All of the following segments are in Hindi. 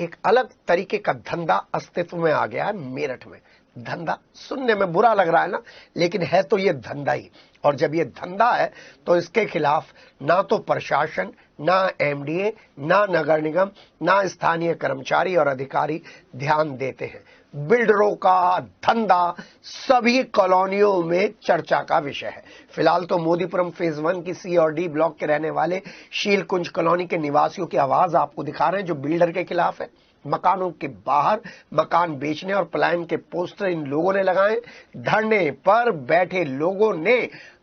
एक अलग तरीके का धंधा अस्तित्व में आ गया है मेरठ में। धंधा सुनने में बुरा लग रहा है ना, लेकिन है तो ये धंधा ही। और जब ये धंधा है तो इसके खिलाफ ना तो प्रशासन, ना एमडीए, ना नगर निगम, ना स्थानीय कर्मचारी और अधिकारी ध्यान देते हैं। बिल्डरों का धंधा सभी कॉलोनियों में चर्चा का विषय है। फिलहाल तो मोदीपुरम फेज 1 की सी और डी ब्लॉक के रहने वाले शीलकुंज कॉलोनी के निवासियों की आवाज आपको दिखा रहे हैं, जो बिल्डर के खिलाफ है। मकानों के बाहर मकान बेचने और पलायन के पोस्टर इन लोगों ने लगाए। धरने पर बैठे लोगों ने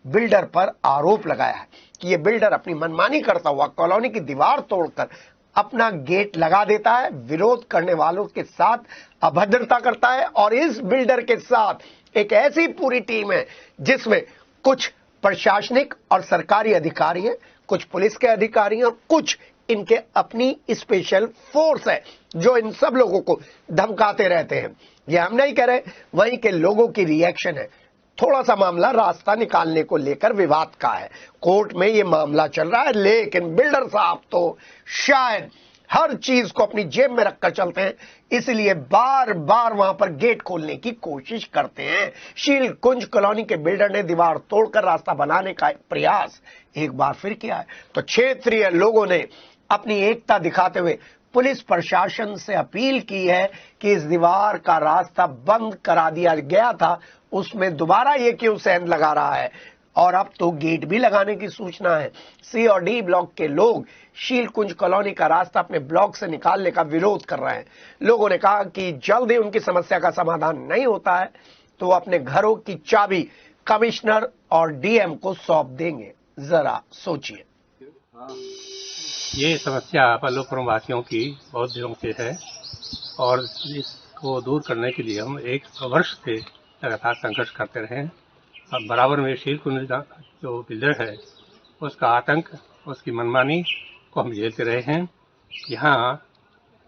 बिल्डर पर आरोप लगाया है कि ये बिल्डर अपनी मनमानी करता हुआ कॉलोनी की दीवार तोड़कर अपना गेट लगा देता है, विरोध करने वालों के साथ अभद्रता करता है। और इस बिल्डर के साथ एक ऐसी पूरी टीम है जिसमें कुछ प्रशासनिक और सरकारी अधिकारी हैं, कुछ पुलिस के अधिकारी हैं और कुछ इनके अपनी स्पेशल फोर्स है जो इन सब लोगों को धमकाते रहते हैं। ये हम नहीं कह रहे, वहीं के लोगों की रिएक्शन है। थोड़ा सा मामला रास्ता निकालने को लेकर विवाद का है, कोर्ट में ये मामला चल रहा है, लेकिन बिल्डर साहब तो शायद हर चीज को अपनी जेब में रखकर चलते हैं, इसलिए बार बार वहां पर गेट खोलने की कोशिश करते हैं। शीलकुंज कॉलोनी के बिल्डर ने दीवार तोड़कर रास्ता बनाने का प्रयास एक बार फिर किया है, तो क्षेत्रीय लोगों ने अपनी एकता दिखाते हुए पुलिस प्रशासन से अपील की है कि इस दीवार का रास्ता बंद करा दिया गया था, उसमें दोबारा ये क्यों सेंध लगा रहा है। और अब तो गेट भी लगाने की सूचना है। सी और डी ब्लॉक के लोग शीलकुंज कॉलोनी का रास्ता अपने ब्लॉक से निकालने का विरोध कर रहे हैं। लोगों ने कहा कि जल्द ही उनकी समस्या का समाधान नहीं होता है तो वो अपने घरों की चाबी कमिश्नर और डीएम को सौंप देंगे। जरा सोचिए। ये समस्या पल्लवपुरम वासियों की बहुत दिनों से है और इसको दूर करने के लिए हम 1 वर्ष से लगातार संघर्ष करते रहे। अब बराबर में शीलकुंज जो बिल्डर है उसका आतंक, उसकी मनमानी को हम झेलते रहे हैं। यहाँ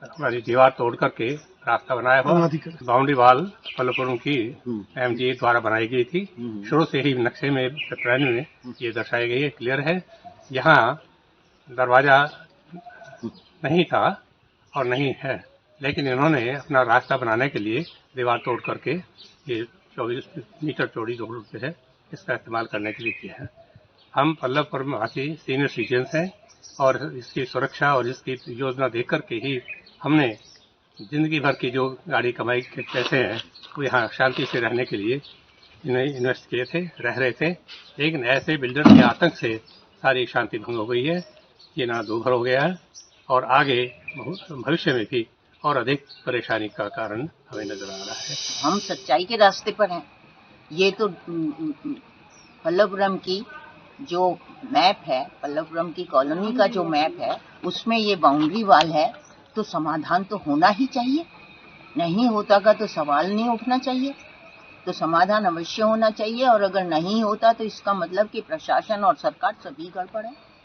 हमारी दीवार तोड़ करके रास्ता बनाया हुआ बाउंड्री वाल पल्लवपुरम की एमडीए द्वारा बनाई गई थी। शुरू से ही नक्शे में प्लान में ये दर्शाई गई है, क्लियर है। यहाँ दरवाजा नहीं था और नहीं है, लेकिन इन्होंने अपना रास्ता बनाने के लिए दीवार तोड़ करके ये 24 मीटर चौड़ी रोड जो है इसका इस्तेमाल करने के लिए किया है। हम पल्लवपुरम वासी सीनियर सिटीजन्स हैं और इसकी सुरक्षा और इसकी योजना देख करके ही हमने जिंदगी भर की जो गाड़ी कमाई के पैसे हैं वो यहाँ शांति से रहने के लिए इन्हें इन्वेस्ट किए थे, रह रहे थे। लेकिन ऐसे बिल्डर के आतंक से सारी शांति भंग हो गई है, ये ना दूभर हो गया है और आगे भविष्य में भी और अधिक परेशानी का कारण हमें नजर आ रहा है। हम सच्चाई के रास्ते पर हैं। ये तो पल्लवपुरम की जो मैप है, पल्लवपुरम की कॉलोनी का जो मैप है, उसमें ये बाउंड्री वाल है, तो समाधान तो होना ही चाहिए। नहीं होता का तो सवाल नहीं उठना चाहिए, तो समाधान अवश्य होना चाहिए। और अगर नहीं होता तो इसका मतलब कि प्रशासन और सरकार सभी गड़बड़ है।